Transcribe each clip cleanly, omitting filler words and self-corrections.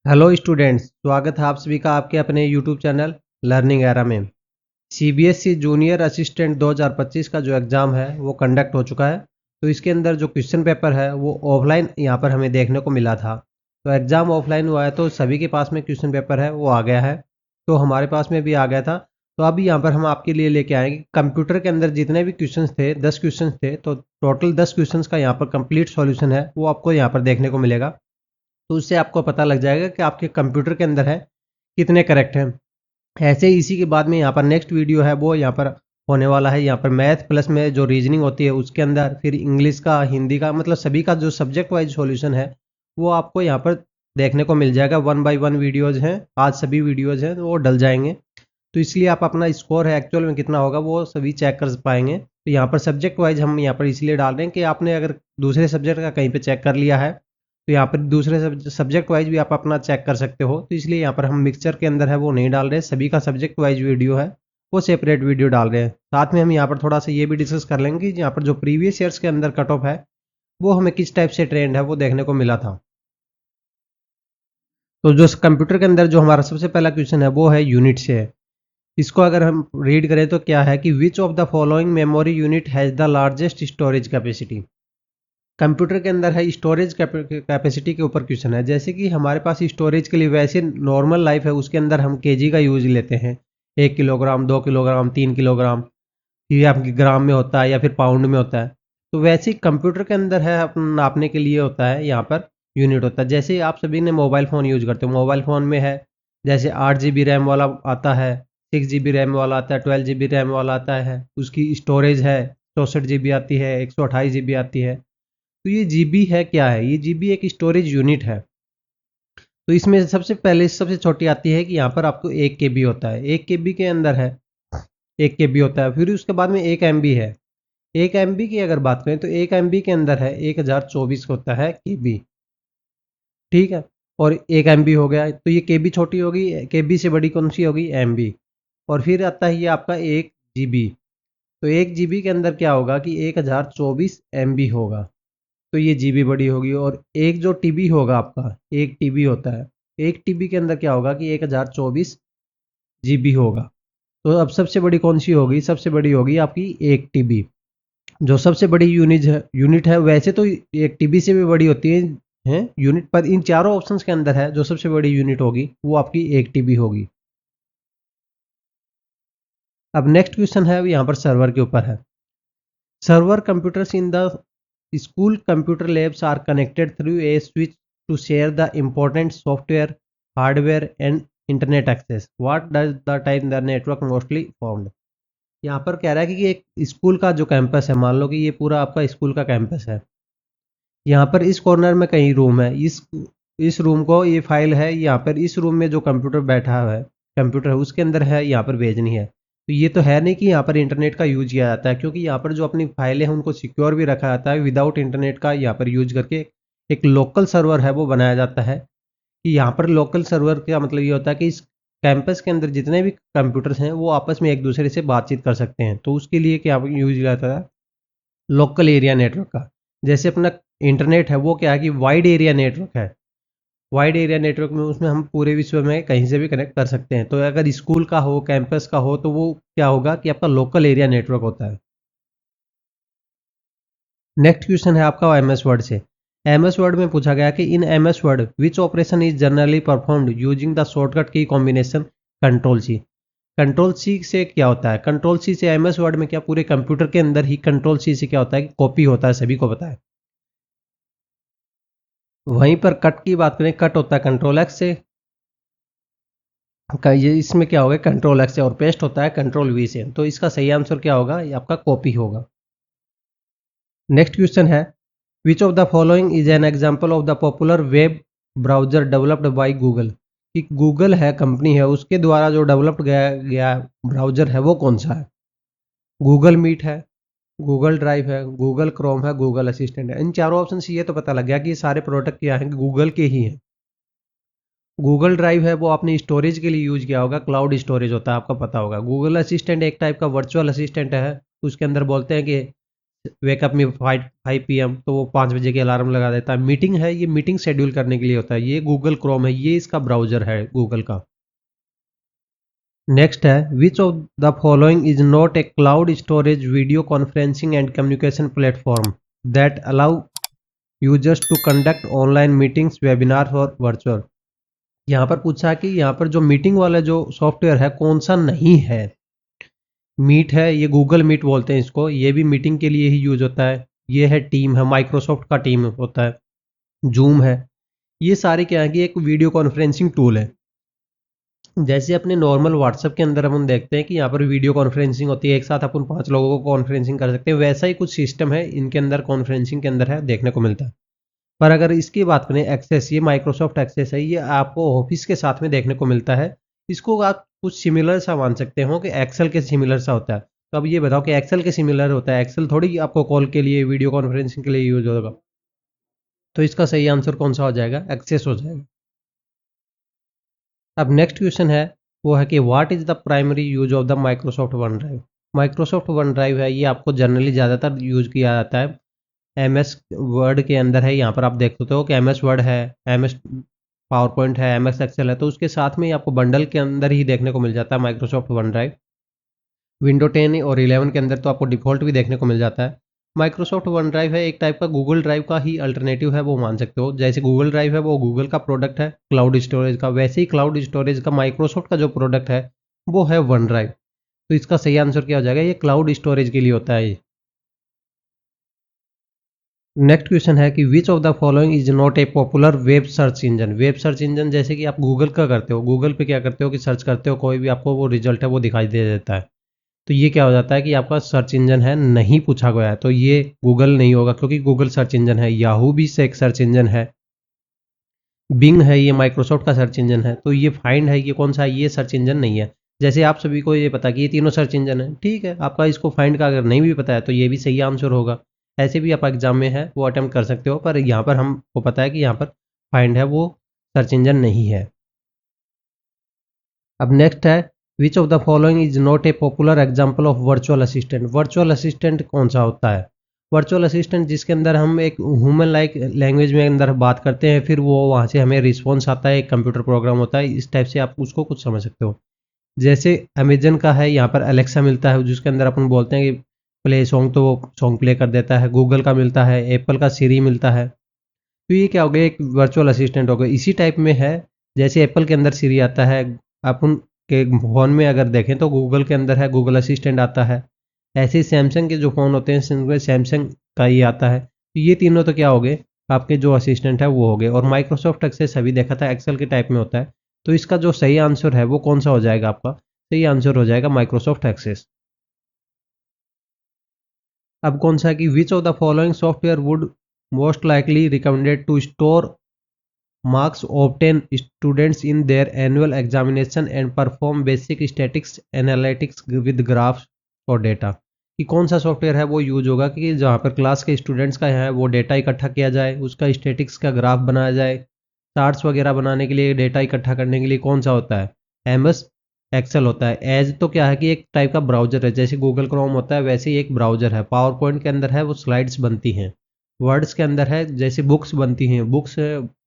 Hello students, स्वागत है आप सभी का आपके अपने यूट्यूब चैनल लर्निंग एरा में। सीबीएसई जूनियर असिस्टेंट 2025 का जो एग्ज़ाम है वो कंडक्ट हो चुका है। तो इसके अंदर जो क्वेश्चन पेपर है वो ऑफलाइन यहाँ पर हमें देखने को मिला था। तो एग्ज़ाम ऑफलाइन हुआ है तो सभी के पास में क्वेश्चन पेपर है वो आ गया है। तो हमारे पास में भी आ गया था। तो अभी यहाँ पर हम आपके लिए लेके आएंगे कंप्यूटर के अंदर जितने भी क्वेश्चन थे 10 क्वेश्चन थे, तो टोटल 10 क्वेश्चन का यहाँ पर कंप्लीट सॉल्यूशन है वो आपको यहाँ पर देखने को मिलेगा। तो उससे आपको पता लग जाएगा कि आपके कंप्यूटर के अंदर है कितने करेक्ट हैं। ऐसे ही इसी के बाद में यहाँ पर नेक्स्ट वीडियो है वो यहाँ पर होने वाला है। यहाँ पर मैथ प्लस में जो रीजनिंग होती है उसके अंदर फिर इंग्लिश का, हिंदी का, मतलब सभी का जो सब्जेक्ट वाइज सॉल्यूशन है वो आपको यहाँ पर देखने को मिल जाएगा। 1 बाय 1 वीडियोज़ हैं, आज सभी वीडियोज़ हैं तो वो डल जाएंगे। तो इसलिए आप अपना स्कोर है एक्चुअल में कितना होगा वो सभी चेक कर पाएंगे। तो यहाँ पर सब्जेक्ट वाइज हम यहाँ पर इसलिए डाल रहे हैं कि आपने अगर दूसरे सब्जेक्ट का कहीं पे चेक कर लिया है तो यहाँ पर दूसरे सब्जेक्ट वाइज भी आप अपना चेक कर सकते हो। तो इसलिए यहाँ पर हम मिक्सचर के अंदर है वो नहीं डाल रहे, सभी का सब्जेक्ट वाइज वीडियो है वो सेपरेट वीडियो डाल रहे हैं। साथ में हम यहाँ पर थोड़ा सा ये भी डिस्कस कर लेंगे कि यहाँ पर जो प्रीवियस ईयर्स के अंदर कट ऑफ है वो हमें किस टाइप से ट्रेंड है वो देखने को मिला था। तो जो कंप्यूटर के अंदर जो हमारा सबसे पहला क्वेश्चन है वो है यूनिट से है। इसको अगर हम रीड करें तो क्या है कि which of the following memory unit has the largest storage capacity. Computer के अंदर है स्टोरेज कैपेसिटी के ऊपर क्वेश्चन है। जैसे कि हमारे पास स्टोरेज के लिए वैसे नॉर्मल लाइफ है उसके अंदर हम केजी का यूज लेते हैं, 1 किलोग्राम, 2 किलोग्राम, 3 किलोग्राम, ये आपके ग्राम में होता है या फिर पाउंड में होता है। तो वैसे ही कंप्यूटर के अंदर है नापने के लिए होता है यहाँ पर यूनिट होता है। जैसे आप सभी ने मोबाइल फ़ोन यूज करते हो, मोबाइल फ़ोन में है जैसे 8 GB रैम वाला आता है, 6 GB रैम वाला आता है, 12 GB रैम वाला आता है, उसकी स्टोरेज है 64 GB आती है, 128 GB आती है। तो ये जीबी है क्या है, ये जीबी एक स्टोरेज यूनिट है। तो इसमें सबसे पहले सबसे छोटी आती है कि यहाँ पर आपको 1 KB होता है, 1 KB के अंदर है 1 KB होता है। फिर उसके बाद में 1 MB है। 1 MB की अगर बात करें तो 1 MB के अंदर है 1024 होता है केबी। ठीक है। और 1 MB हो गया तो ये केबी छोटी होगी, केबी से बड़ी कौन सी होगी, MB। और फिर आता है ये आपका 1 GB। तो 1 GB के अंदर क्या होगा कि 1024 MB होगा। तो ये जीबी बड़ी होगी। और एक जो टीबी होगा आपका, एक टीबी होता है, एक टीबी के अंदर क्या होगा कि 1024 GB होगा। तो अब सबसे बड़ी कौन सी होगी, सबसे बड़ी होगी आपकी 1 TB। जो सबसे बड़ी यूनिट है वैसे तो 1 TB से भी बड़ी होती है यूनिट, पर इन चारों ऑप्शंस के अंदर है जो सबसे बड़ी यूनिट होगी वो आपकी 1 TB होगी। अब नेक्स्ट क्वेश्चन है यहाँ पर सर्वर के ऊपर है। Server computers in the school computer labs are connected through a switch to share the important software, hardware and internet access. What does the type the network mostly formed? यहाँ पर कह रहा है कि एक स्कूल का जो कैंपस है, मान लो कि ये पूरा आपका स्कूल का कैंपस है। यहाँ पर इस कॉर्नर में कहीं रूम है, इस रूम को ये फाइल है, यहाँ पर इस रूम में जो कंप्यूटर बैठा हुआ है, कंप्यूटर है उसके अंदर है, यहाँ पर भेजनी है। तो ये तो है नहीं कि यहाँ पर इंटरनेट का यूज किया जाता है, क्योंकि यहाँ पर जो अपनी फाइलें हैं उनको सिक्योर भी रखा जाता है विदाउट इंटरनेट का यहाँ पर यूज करके। एक लोकल सर्वर है वो बनाया जाता है। कि यहाँ पर लोकल सर्वर का मतलब ये होता है कि इस कैंपस के अंदर जितने भी कंप्यूटर्स हैं वो आपस में एक दूसरे से बातचीत कर सकते हैं। तो उसके लिए क्या यूज जाता है, लोकल एरिया नेटवर्क का। जैसे अपना इंटरनेट है वो क्या है कि वाइड एरिया नेटवर्क है। वाइड एरिया नेटवर्क में उसमें हम पूरे विश्व में कहीं से भी कनेक्ट कर सकते हैं। तो अगर स्कूल का हो, कैंपस का हो, तो वो क्या होगा कि आपका लोकल एरिया नेटवर्क होता है। नेक्स्ट क्वेश्चन है आपका एम एस वर्ड से। एम एस वर्ड में पूछा गया कि in M S word which operation is generally performed using the shortcut key combination control C. Control C से क्या होता है, कंट्रोल सी से एम एस वर्ड में क्या पूरे कंप्यूटर के अंदर ही कंट्रोल सी से क्या होता है कि कॉपी होता है, सभी को पता है। वहीं पर कट की बात करें, कट होता है कंट्रोल एक्स से। ये इसमें क्या होगा, कंट्रोल एक्स से। और पेस्ट होता है कंट्रोल वी से। तो इसका सही आंसर क्या होगा, ये आपका कॉपी होगा। नेक्स्ट क्वेश्चन है which of the following is an example of the popular web browser developed by Google. कि गूगल है, कंपनी है, उसके द्वारा जो डेवलप्ड गया ब्राउजर है वो कौन सा है। गूगल मीट है, गूगल ड्राइव है, गूगल क्रोम है, गूगल असिस्टेंट है। इन चारों ऑप्शन से ये तो पता लग गया कि ये सारे प्रोडक्ट क्या हैं, गूगल के ही हैं। गूगल ड्राइव है वो आपने स्टोरेज के लिए यूज किया होगा, क्लाउड स्टोरेज होता है आपको पता होगा। गूगल असिस्टेंट एक टाइप का वर्चुअल असिस्टेंट है, उसके अंदर बोलते हैं कि वेकअप मी 5 PM, तो वो 5 बजे के अलार्म लगा देता है। मीटिंग है, ये मीटिंग शेड्यूल करने के लिए होता है। ये गूगल क्रोम है, ये इसका ब्राउज़र है गूगल का। नेक्स्ट है, which of the following is not a cloud storage video conferencing and communication platform that allow users to conduct online meetings, webinar और वर्चुअल। यहाँ पर पूछा है कि यहाँ पर जो मीटिंग वाला जो सॉफ्टवेयर है कौन सा नहीं है। मीट है, ये गूगल मीट बोलते हैं इसको, ये भी मीटिंग के लिए ही यूज होता है। ये है टीम है, माइक्रोसॉफ्ट का टीम होता है। जूम है, ये सारे क्या है कि एक वीडियो कॉन्फ्रेंसिंग टूल है। जैसे अपने नॉर्मल व्हाट्सएप के अंदर हम देखते हैं कि यहाँ पर वीडियो कॉन्फ्रेंसिंग होती है, एक साथ अपन 5 लोगों को कॉन्फ्रेंसिंग कर सकते हैं, वैसा ही कुछ सिस्टम है इनके अंदर, कॉन्फ्रेंसिंग के अंदर है, देखने को मिलता है। पर अगर इसकी बात करें एक्सेस, ये माइक्रोसॉफ्ट एक्सेस है, ये आपको ऑफिस के साथ में देखने को मिलता है। इसको आप कुछ सिमिलर सा मान सकते हो कि एक्सेल के सिमिलर सा होता है। तो अब ये बताओ कि एक्सेल के सिमिलर होता है, एक्सेल थोड़ी आपको कॉल के लिए, वीडियो कॉन्फ्रेंसिंग के लिए यूज होगा। तो इसका सही आंसर कौन सा हो जाएगा, एक्सेस हो जाएगा। अब नेक्स्ट क्वेश्चन है, वो है कि what is the primary use of the Microsoft one drive. Microsoft one drive है, ये आपको जनरली ज़्यादातर यूज किया जाता है एम एस वर्ड के अंदर है। यहाँ पर आप देख सकते हो कि एम एस वर्ड है, एम एस पावर पॉइंट है, एम एस एक्सेल है, तो उसके साथ में ही आपको बंडल के अंदर ही देखने को मिल जाता है माइक्रोसॉफ्ट वन ड्राइव। विंडो 10 और 11 के अंदर तो आपको डिफ़ॉल्ट भी देखने को मिल जाता है। माइक्रोसॉफ्ट वन ड्राइव है एक टाइप का गूगल ड्राइव का ही अल्टरनेटिव है, वो मान सकते हो। जैसे गूगल ड्राइव है वो गूगल का प्रोडक्ट है क्लाउड स्टोरेज का, वैसे ही क्लाउड स्टोरेज का माइक्रोसॉफ्ट का जो प्रोडक्ट है वो है वन ड्राइव। तो इसका सही आंसर क्या हो जाएगा, ये क्लाउड स्टोरेज के लिए होता है ये। नेक्स्ट क्वेश्चन है कि which of the following is not A popular web search engine. Web search engine जैसे कि आप गूगल का करते हो, गूगल पे क्या करते हो कि सर्च करते हो, कोई भी आपको वो रिजल्ट है वो दिखाई दे देता है। तो ये क्या हो जाता है कि आपका सर्च इंजन है, नहीं पूछा गया है, तो ये गूगल नहीं होगा क्योंकि गूगल सर्च इंजन है। याहू भी से एक सर्च इंजन है, बिंग है, ये माइक्रोसॉफ्ट का सर्च इंजन है। तो ये फाइंड है, ये कौन सा है, ये सर्च इंजन नहीं है। जैसे आप सभी को ये पता कि ये तीनों सर्च इंजन है, ठीक है, आपका इसको फाइंड का अगर नहीं भी पता है तो ये भी सही आंसर होगा। ऐसे भी आप एग्जाम में है वो अटेम्प्ट कर सकते हो, पर यहाँ पर हमको पता है कि यहाँ पर फाइंड है वो सर्च इंजन नहीं है। अब नेक्स्ट है, which of the following is not A popular example of virtual assistant. Virtual assistant कौन सा होता है, वर्चुअल असिस्टेंट जिसके अंदर हम एक ह्यूमन लाइक लैंग्वेज में अंदर बात करते हैं, फिर वो वहाँ से हमें रिस्पॉन्स आता है, एक कंप्यूटर प्रोग्राम होता है, इस टाइप से आप उसको कुछ समझ सकते हो। जैसे अमेजन का है, यहाँ पर अलेक्सा मिलता है जिसके अंदर अपन बोलते हैं कि प्ले सॉन्ग, तो वो सॉन्ग प्ले कर देता है। गूगल का मिलता है, एप्पल का सीरी मिलता है। तो ये क्या हो गया, एक वर्चुअल असिस्टेंट हो गया। इसी टाइप में है, जैसे एप्पल के अंदर सीरी आता है, अपन के फ़ोन में अगर देखें तो गूगल के अंदर है गूगल असिस्टेंट आता है। ऐसे ही सैमसंग के जो फ़ोन होते हैं जिनमें सैमसंग का ही आता है। तो ये तीनों तो क्या हो गए, आपके जो असिस्टेंट है वो हो गए। और माइक्रोसॉफ्ट एक्सेस अभी देखा था एक्सेल के टाइप में होता है। तो इसका जो सही आंसर है वो कौन सा हो जाएगा, आपका सही आंसर हो जाएगा माइक्रोसॉफ्ट एक्सेस। अब कौन सा है कि which of the following software would most likely recommended to store marks obtained students in their annual examination and perform basic statistics analytics with graphs और डेटा। कि कौन सा सॉफ्टवेयर है वो यूज होगा कि जहाँ पर क्लास के स्टूडेंट्स का है वो डेटा इकट्ठा किया जाए, उसका स्टेटिक्स का ग्राफ बनाया जाए, चार्ट्स वगैरह बनाने के लिए, डेटा इकट्ठा करने के लिए कौन सा होता है, एमएस एक्सेल होता है। एज तो क्या है कि एक टाइप का ब्राउजर है, जैसे गूगल क्रोम होता है वैसे ही एक ब्राउजर है। पावर पॉइंट के अंदर है वो स्लाइड्स बनती हैं। वर्ड्स के अंदर है जैसे बुक्स बनती हैं, बुक्स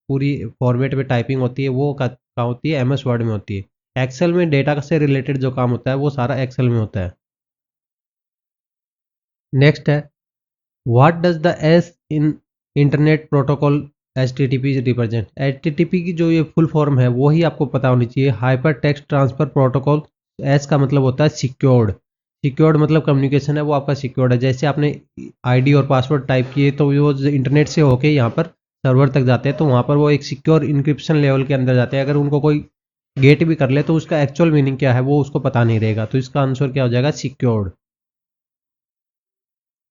पूरी फॉर्मेट में टाइपिंग होती है, वो कहाँ होती है, एमएस वर्ड में होती है। एक्सेल में डेटा से रिलेटेड जो काम होता है वो सारा एक्सेल में होता है। नेक्स्ट है, what does the S in internet protocol H T T P represent. H T T P की जो ये फुल फॉर्म है वो ही आपको पता होनी चाहिए, hyper text transfer protocol. S का मतलब होता है सिक्योर्ड, सिक्योर्ड मतलब कम्युनिकेशन है वो आपका सिक्योर्ड है। जैसे आपने आईडी और पासवर्ड टाइप किए तो वो इंटरनेट से होके यहाँ पर सर्वर तक जाते हैं, तो वहाँ पर वो एक सिक्योर इंक्रिप्शन लेवल के अंदर जाते हैं। अगर उनको कोई गेट भी कर ले तो उसका एक्चुअल मीनिंग क्या है वो उसको पता नहीं रहेगा। तो इसका आंसर क्या हो जाएगा, सिक्योर्ड।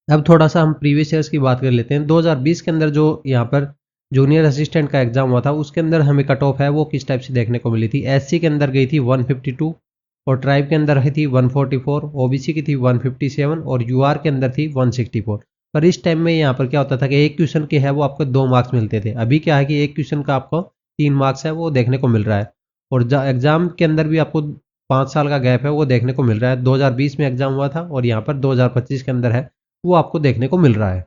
अब थोड़ा सा हम प्रीवियस ईयर्स की बात कर लेते हैं। 2020 के अंदर जो यहाँ पर जूनियर असिस्टेंट का एग्जाम हुआ था उसके अंदर हमें कट ऑफ है वो किस टाइप से देखने को मिली थी। एससी के अंदर गई थी 152 और ट्राइब के अंदर रही थी 144, ओबीसी की थी 157 और यूआर के अंदर थी 164। पर इस टाइम में यहाँ पर क्या होता था कि एक क्वेश्चन के है वो आपको 2 मार्क्स मिलते थे। अभी क्या है कि एक क्वेश्चन का आपको 3 मार्क्स है वो देखने को मिल रहा है। और एग्जाम के अंदर भी आपको 5 साल का गैप है वो देखने को मिल रहा है। 2020 में एग्जाम हुआ था और यहाँ पर 2025 के अंदर है वो आपको देखने को मिल रहा है।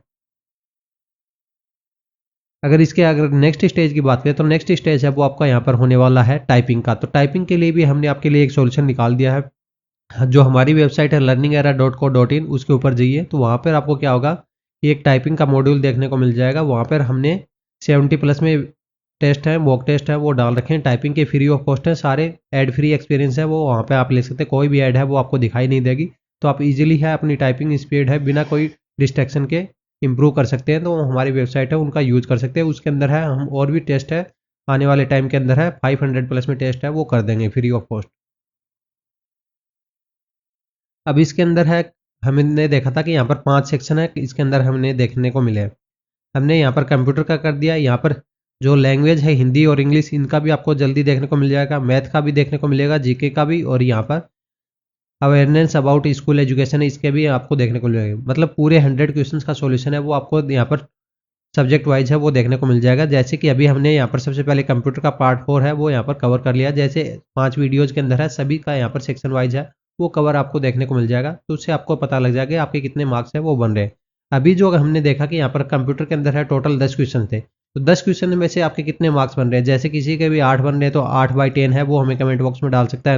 अगर नेक्स्ट स्टेज की बात करें तो नेक्स्ट स्टेज है वो आपका यहाँ पर होने वाला है टाइपिंग का। तो टाइपिंग के लिए भी हमने आपके लिए एक सॉल्यूशन निकाल दिया है। जो हमारी वेबसाइट है learningera.co.in, उसके ऊपर जाइए तो वहाँ पर आपको क्या होगा कि एक टाइपिंग का मॉड्यूल देखने को मिल जाएगा। वहाँ पर हमने 70+ में टेस्ट है, मॉक टेस्ट है, वो डाल रखे हैं। टाइपिंग के फ्री ऑफ कॉस्ट है, सारे एड फ्री एक्सपीरियंस है, वो वहाँ पे आप ले सकते हैं। कोई भी ऐड है वो आपको दिखाई नहीं देगी। तो आप इजीली है अपनी टाइपिंग स्पीड है बिना कोई डिस्ट्रैक्शन के इंप्रूव कर सकते हैं। तो हमारी वेबसाइट है उनका यूज कर सकते हैं। उसके अंदर है हम और भी टेस्ट है आने वाले टाइम के अंदर है 500+ में टेस्ट है वो कर देंगे फ्री ऑफ कॉस्ट। अब इसके अंदर है हमने देखा था कि यहाँ पर 5 सेक्शन है, इसके अंदर हमने देखने को मिले। हमने यहाँ पर कंप्यूटर का कर दिया। यहाँ पर जो लैंग्वेज है हिंदी और इंग्लिश, इनका भी आपको जल्दी देखने को मिल जाएगा। मैथ का भी देखने को मिलेगा, जीके का भी, और यहाँ पर अवेयरनेस अबाउट स्कूल एजुकेशन इसके भी आपको देखने को मिलेगा। मतलब पूरे 100 क्वेश्चंस का सॉल्यूशन है वो आपको यहाँ पर सब्जेक्ट वाइज है वो देखने को मिल जाएगा। जैसे कि अभी हमने यहाँ पर सबसे पहले कंप्यूटर का पार्ट 4 है वो यहाँ पर कवर कर लिया। जैसे 5 वीडियोज़ के अंदर है, सभी का यहाँ पर सेक्शन वाइज है वो कवर आपको देखने को मिल जाएगा। तो उससे आपको पता लग जाएगा कि आपके कितने मार्क्स है वो बन रहे हैं। अभी जो हमने देखा कि यहाँ पर कंप्यूटर के अंदर है टोटल 10 क्वेश्चन थे, तो 10 क्वेश्चन में से आपके कितने मार्क्स बन रहे हैं। जैसे किसी के भी 8 बन रहे हैं तो 8/10 है वो हमें कमेंट बॉक्स में डाल सकता है।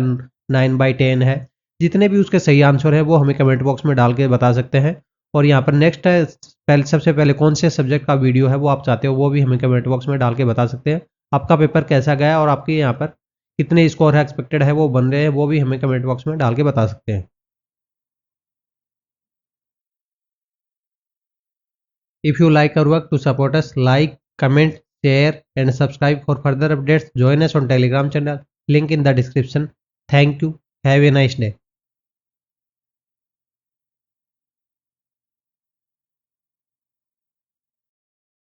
9/10 है। जितने भी उसके सही आंसर है वो हमें कमेंट बॉक्स में डाल के बता सकते हैं। और यहाँ पर नेक्स्ट है सबसे पहले कौन से सब्जेक्ट का वीडियो है वो आप चाहते हो वो भी हमें कमेंट बॉक्स में डाल के बता सकते हैं। आपका पेपर कैसा गया और आपके यहाँ पर कितने स्कोर है एक्सपेक्टेड है वो बन रहे हैं वो भी हमें कमेंट बॉक्स में डाल के बता सकते हैं। If you like our work, to support us, like, comment, share and subscribe for further updates. Join us on Telegram channel, link in the description. Thank you. Have a nice day.